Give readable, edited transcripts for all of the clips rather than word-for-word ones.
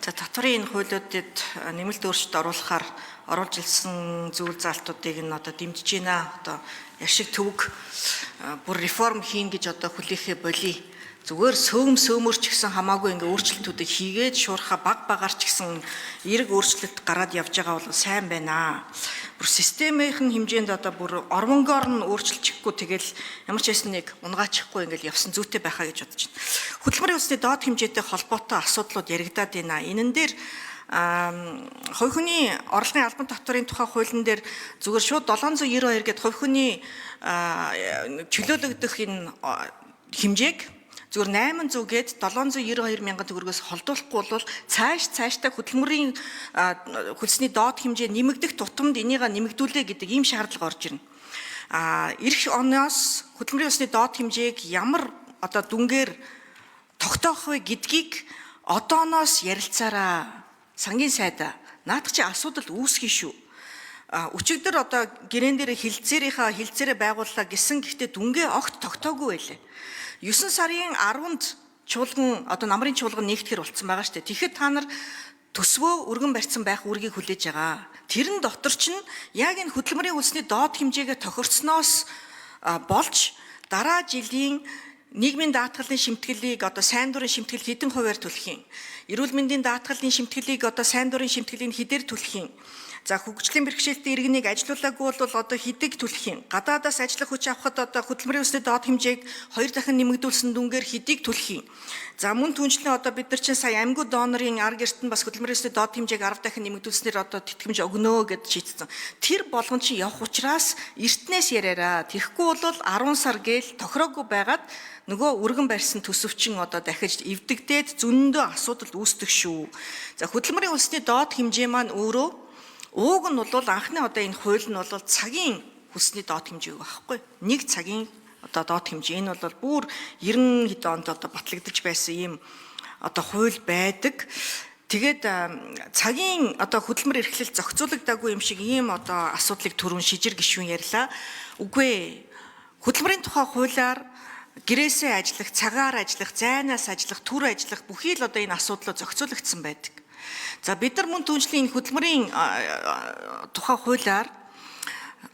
За татварын энэ хуулиудад нэмэлт өөрчлөлт оруулж ирсэн зүйл заалтуудыг нь одоо дэмжиж байна. Одоо яшиг төвөг бүр реформ хийн гэж одоо хүлээхээ болий. Зүгээр сөмөр ч гэсэн хамаагүй ингээ өөрчлөлтүүдийг хийгээд шуурхаа багаар ч гэсэн эерэг өөрчлөлт гараад явж байгаа бол сайн байна. Бүр системийн хэмжээнд одоо бүр ормонгоор нь өөрчилчихгүй тэгэл ямар ч байсан нэг унгаачихгүй ингээл явсан зүйтэй байхаа гэж бодож байна. Хөдөлмөрийн усны доод хэмжээтэй холбоотой асуудлууд яригадаад байна. Энэн дээр хувь хүний орлогын албан татварын тухай хуулийн дээр зүгээр шууд 792 гэдэг хувь хүний чөлөөлөгдөх энэ хэмжээг зүгээр 800 гээд 792 мянган төгрөгөөс холдуулахгүй бол цаашдаа хөдөлмөрийн хөлсний доод хэмжээ нэмэгдэх тутамд энийг нэмэгдүүлээ гэдэг ийм шаардлага орж ирнэ. Эх оноос хөдөлмөрийн усны доод хэмжээг ямар одоо дүнгээр тогтоох вэ гэдгийг одооноос ярилцаараа сангийн сайдаа наадах чи асуудал үүсгэн шүү. Өчигдөр одоо гэрэн дээр хилцээрээ байгууллаа гэсэн гэхдээ дүнгээ огт тогтоогүй байлээ. 9 сарын 10-нд чуулган одоо намрын чуулган нэгтгэр болцсон байгаа шүү дээ. Тэгэхэд та нар төсвөө өргөн барьсан байх үүргийг хүлээж байгаа. Тэрэн дотор чинь яг энэ хөдөлмөрийн үлсний доод хэмжээгээ тохирцсноос болж дараа жилийн нийгмийн даатгалын шимтгэлийг одоо сайн дурын шимтгэл хэдэн хувиар төлөх юм? Эрүүл мэндийн даатгалын шимтгэлийг одоо сайн дурын шимтгэлийн хэдээр төлөх юм? За хөгжлийн бэрхшээлтэй иргэнийг ажилуулаагүй бол одоо хэдэг төлөх юм? Гадаадаас ажиллах хүч авахд одоо хөдөлмөрийн усны доод хэмжээг 2 дахин нэмэгдүүлсэн дүнгээр хэдийг төлөх юм? За мөн түншлэн одоо бид нар чинь сая амьгуу донорын ар гэрт нь бас хөдөлмөрийн усны доод хэмжээг 10 дахин нэмэгдүүлснээр одоо тэтгэмж өгнө гэд шийдсэн. Тэр болгон чи явах учраас эртнээс яриараа. Тэгэхгүй бол 10 сар гээл тохироогүй байгаад нөгөө өргөн барьсан төсөвчин одоо дахиж эвдэгдээд зөндөө асуудал үүсдэг шүү. За хөдөлмөрийн усны доод хэмжээ маань өөрөө ууг нь бол анхны одоо энэ хууль нь бол цагийн хүсний доод хэмжээ байхгүй. Нэг цагийн одоо доод хэмжээ энэ бол бүр 90 хэд онд одоо батлагдаж байсан ийм одоо хууль байдаг. Тэгээд цагийн одоо хөдөлмөр эрхлэл зохицуулагдаагүй юм шиг ийм одоо асуудлыг түрүүн шижир гишүүн ярьлаа. Үгүй хөдөлмөрийн тухай хуулиар гэрээсээ ажиллах, цагаар ажиллах, зайнаас ажиллах, түр ажиллах бүхий л одоо энэ асуудлууд зохицуулагдсан байдаг. За бид нар мөн түншлэн энэ хөдөлмөрийн тухай хуулиар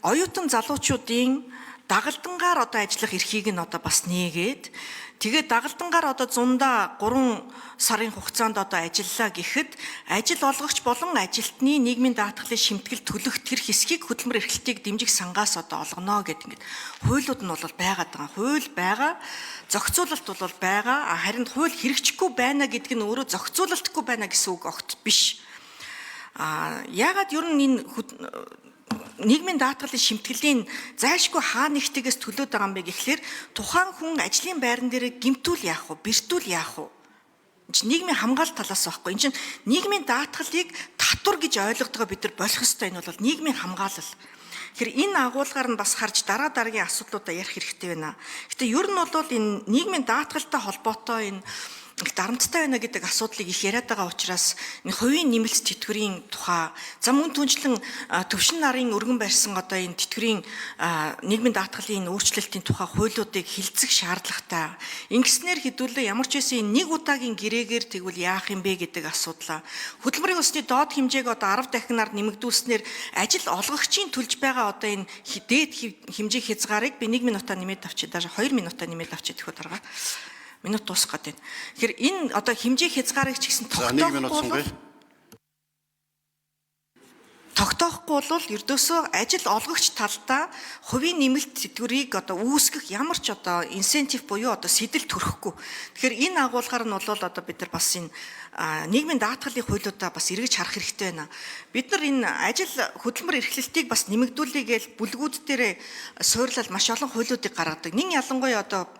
оюутан залуучуудын дагалдангаар одоо ажиллах эрхийг нь одоо бас нээгээд тэгээд дагалдангаар одоо зундаа 3 сарын хугацаанд одоо ажиллаа гэхэд ажил олгогч болон ажилтны нийгмийн даатгалын шимтгэл төлөх тэр хэсгийг хөдөлмөр эрхлэлтийг дэмжих сангаас одоо олгоно гэдэг ингээд хуулиуд нь бол байгаад байгаа. Хууль байгаа, зохицуулалт бол байгаа. Харин хууль хэрэгжихгүй байна гэдэг нь өөрөө зохицуулалтгүй байна гэсэн үг огт биш. Яагаад ер нь энэ нийгмийн даатгалын шимтгэлийн зайлшгүй хаа нэгтгээс төлөөд байгаа юм бэ гэхлээр тухайн хүн ажлын байран дээр гэмтүүл яах вэ? Бэртүүл яах вэ? Энд чинь нийгмийн хамгаалалт талаас байхгүй. Энд чинь нийгмийн даатгалыг татвар гэж ойлгодгоо бид нар болох ёстой. Энэ бол нийгмийн хамгаалал. Тэгэхээр энэ агуулгаар нь бас харж дараагийн асуудлуудаа ярих хэрэгтэй байна. Гэтэ ер нь бол энэ нийгмийн даатгалтай холбоотой энэ дарамттай байна гэдэг асуудлыг их яриад байгаа учраас энэ хувийн нэмэлт тэтгэврийн тухай за мөн түнчлэн төвшин нарын өргөн барьсан одоо энэ тэтгэврийн нийгмийн даатгалын өөрчлөлтийн тухай хуулиудыг хилцэх шаардлагатай. Ингэснээр хэдүүлээ ямар ч байсан нэг удаагийн гэрээгээр тэгвэл яах юм бэ гэдэг асуудлаа. Хөдөлмөрийн усны доод хэмжээг одоо 10 дахинаар нэмэгдүүлснээр ажил олгогчийн төлж байгаа одоо энэ дээд хэмжээ хязгаарыг би 1 минутаа нэмээд авчид даже 2 минутаа нэмээд авчид гэхэд дарга минут дуусах гэдэг. Тэгэхээр энэ одоо хэмжээ хязгаарыг ч гэсэн тогтоохгүй бол ердөөсөө ажил олгогч талдаа хувийн нэмэлт тэтгэврийг одоо үүсгэх ямар ч одоо инсентив буюу одоо сэтэл төрөхгүй. Тэгэхээр энэ агуулгаар нь бол одоо бид нар бас энэ нийгмийн даатгалын хуулиудаа бас эргэж харах хэрэгтэй байна. Бид нар энэ ажил хөдөлмөр эрхлэлтийг бас нэмэгдүүлэе гэж бүлгүүд дээр суйрлал маш олон хуулиудыг гаргадаг. Нин ялангуяа одоо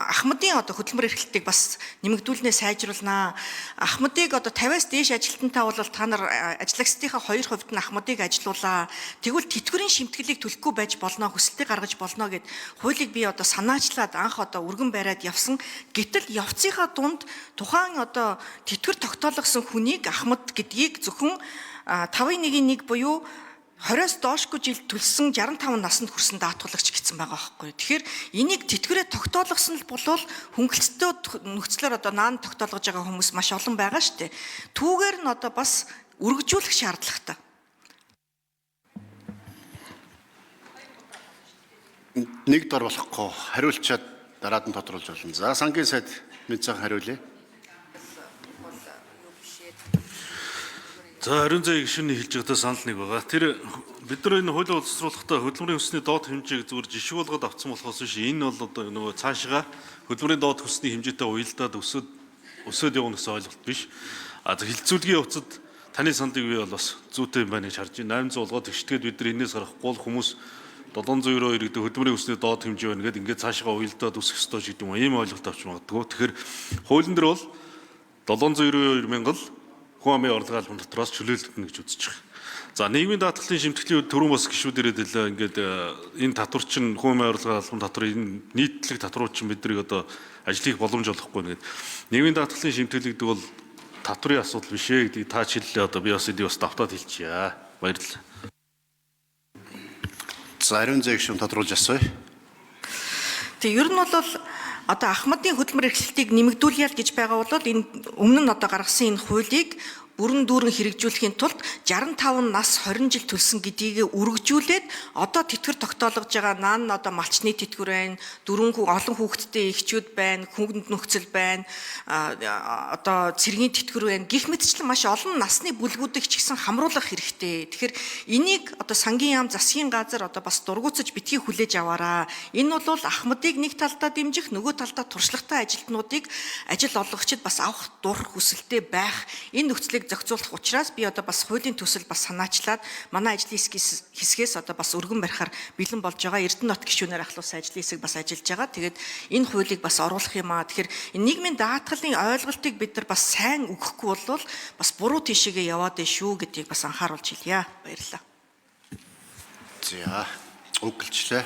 Ахмадын одоо хөдөлмөр эрхлэлтийг бас нэмэгдүүлнээ сайжруулнаа. Ахмадыг одоо 50-аас дээш ажилтнтай бол та нар ажиллагчдынхаа 2% нь Ахмадыг ажилуулаа. Тэгвэл тэтгэврийн шимтгэлийг төлөхгүй байж болно, хүсэлтийг гаргаж болно гэд хуулийг би одоо санаачлаад анх одоо өргөн бариад явсан. Гэтэл явцынхаа дунд тухайн одоо тэтгэвэр тогтоологсон хүнийг Ахмад гэдгийг зөвхөн 5-1 буюу 20-с доошгүй жил төлсөн 65 наснд хүрсэн даатгуулагч гэсэн байгаа байхгүй. Тэгэхээр энийг тэтгэрээ тогтоолгосон л болвол хөнгөлөлтөө нөхцлөөр одоо наан тогтоолгож байгаа хүмүүс маш олон байгаа шүү дээ. Түүгээр нь одоо бас үргэлжлүүлэх шаардлагатай. Нэг дор болохгүй хариулчаад дараад нь тодруулж болно. За сангийн сайд мэдсэн хариулъя. За ариун зай гишүүний хэлж байгаатай санал нэг байгаа. Тэр бид нар энэ хуулийн боловсруулалтаа хөдөлмөрийн хүнсний доод хэмжээг зүгээр жишг болгоод авсан болохоос биш энэ бол одоо нөгөө цаашгаа хөдөлмөрийн доод хүнсний хэмжээтэй уялдаад өсөд явна гэсэн ойлголт биш. Хилцүүлгийн явцад таны сандыг би бол бас зүйтэй юм байна гэж харж байна. 800 болгоод тэгштэйд бид нар энэс гарахгүй хүмүүс 792 гэдэг хөдөлмөрийн хүнсний доод хэмжээ байна гэдэг ингээд цаашгаа уялдаад өсөх ёстой ч гэдэг юм ийм ойлголт авч магадгүй. Тэгэхээр хуулийн дээр бол 792 мянган хүн амын орлогын албан дотроос чөлөөлөгдөнө гэж үзэж байгаа. За нийгмийн даатгалын шимтгэлийн түрүүн бас гишүүд ирээд илээ ингээд энэ татвар чинь хүн амын орлогын албан дотор энэ нийтлэг татварууд чинь биднийг одоо ажлыг боломж олохгүй нэгэд нийгмийн даатгалын шимтгэл гэдэг бол татврын асуудал биш ээ гэдгийг та хэллээ одоо би бас эдийг бас давтаад хэлчихье. Баярлалаа. За ариун зай гишүүн тодруулж асууя. Тэгээ ер нь бол одоо Ахмадын хөдөлмөр эрхлэлтийг нэмэгдүүлъя гэж байгаа бол энэ өмнө нь одоо гаргасан энэ хуулийг бүрэн дүүрэн хэрэгжүүлэхийн тулд 65 нас 20 жил төлсөн гэдгийг үргэлжлүүлээд одоо тэтгэр тогтоолгож байгаа наан одоо малчны тэтгэр байна, олон хүүхэдтэй эхчүүд байна, хүүхэнд нөхцөл байна, одоо цэргийн тэтгэр байна. Гэх мэтчлэн маш олон насны бүлгүүдийг ч гэсэн хамруулах хэрэгтэй. Тэгэхээр энийг одоо сангийн яам засгийн газар одоо бас дургуутсаж битгий хүлээж аваараа. Энэ бол Ахмадыг нэг талдаа дэмжих, нөгөө талдаа туршлагатай ажилтнуудыг ажил олгогчид бас авах дур хүсэлтэй байх. Энэ нөхцөлийг зохицуулах учраас би одоо бас хуулийн төсөл бас санаачлаад манай ажлын хэсгээс одоо бас өргөн барихаар бэлэн болж байгаа. Эрдэнэт гишүүнээр ахлуулсан ажлын хэсэг бас ажиллаж байгаа. Тэгээд энэ хуулийг бас оруулах юм аа. Тэгэхээр нийгмийн даатгалын ойлголтыг бид нар бас сайн өгөхгүй бол бас буруу тийшээгээ яваад байна шүү гэдгийг бас анхааруулж хэлье. Баярлалаа. За үгэлжлээ.